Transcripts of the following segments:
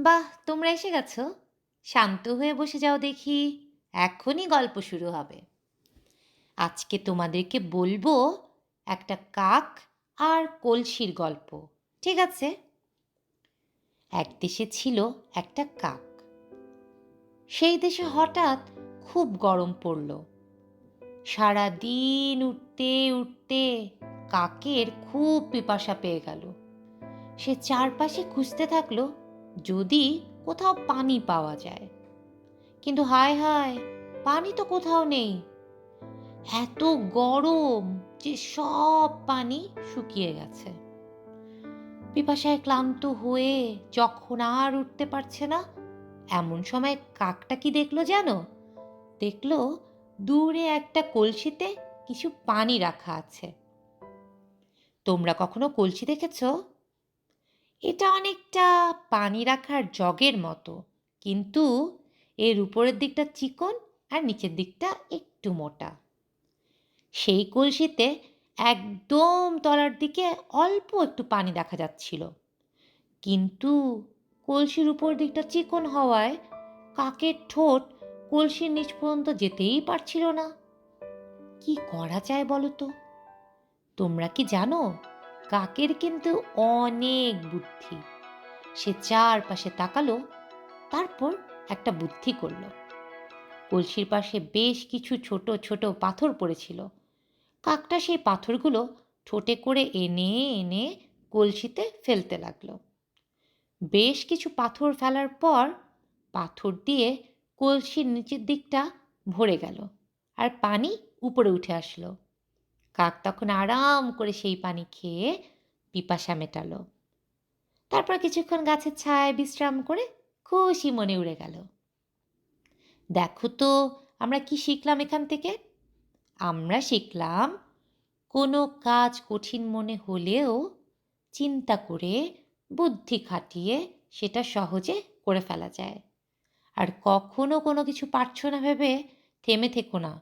বাহ, তোমরা এসে গেছো। শান্ত হয়ে বসে যাও দেখি, এখনই গল্প শুরু হবে। আজকে তোমাদেরকে বলবো একটা কাক আর কলসির গল্প। ঠিক আছে? এক দেশে ছিল একটা কাক। সেই দেশে হঠাৎ খুব গরম পড়ল। সারা দিন উঠতে উঠতে কাকের খুব পিপাসা পেয়ে গেল। সে চারপাশে খুঁজতে থাকলো যদি কোথাও পানি পাওয়া যায়। কিন্তু হায় হায়, পানি তো কোথাও নেই। এত গরম যে সব পানি শুকিয়ে গেছে। পিপাসায় ক্লান্ত হয়ে যখন আর উঠতে পারছে না, এমন সময় কাকটা কি দেখলো জানো? দেখলো দূরে একটা কলসিতে কিছু পানি রাখা আছে। তোমরা কখনো কলসি দেখেছো? এটা অনেকটা পানি রাখার জগের মতো, কিন্তু এর উপরের দিকটা চিকন আর নিচের দিকটা একটু মোটা। সেই কলসিতে একদম তলার দিকে অল্প একটু পানি দেখা যাচ্ছিল, কিন্তু কলসির উপর দিকটা চিকন হওয়ায় কাকের ঠোঁট কলসির নিচ পর্যন্ত যেতেই পারছিল না। কি করা যায় বলো তো? তোমরা কি জানো, কাকের কিন্তু অনেক বুদ্ধি। সে চারপাশে তাকালো, তারপর একটা বুদ্ধি করলো। কলসির পাশে বেশ কিছু ছোট ছোট পাথর পড়েছিল। কাকটা সেই পাথরগুলো ঠোঁটে করে এনে এনে কলসিতে ফেলতে লাগলো। বেশ কিছু পাথর ফেলার পর পাথর দিয়ে কলসির নিচের দিকটা ভরে গেল আর পানি উপরে উঠে আসলো। কাক তখন আরাম করে সেই পানি খেয়ে পিপাসা মেটালো। তারপর কিছুক্ষণ গাছের ছায়ায় বিশ্রাম করে খুশি মনে উড়ে গেল। দেখো তো, আমরা কি শিখলাম এখান থেকে? আমরা শিখলাম কোনো কাজ কঠিন মনে হলেও চিন্তা করে বুদ্ধি খাটিয়ে সেটা সহজে করে ফেলা যায়। আর কখনো কোনো কিছু পারছো না ভেবে থেমে থেকো না,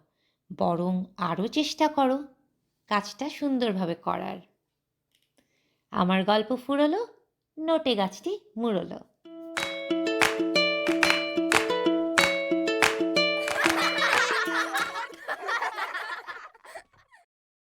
বরং আরও চেষ্টা করো কাজটা সুন্দরভাবে করার। আমার গল্প ফুরলো, নোটে গাছটি মুড়লো।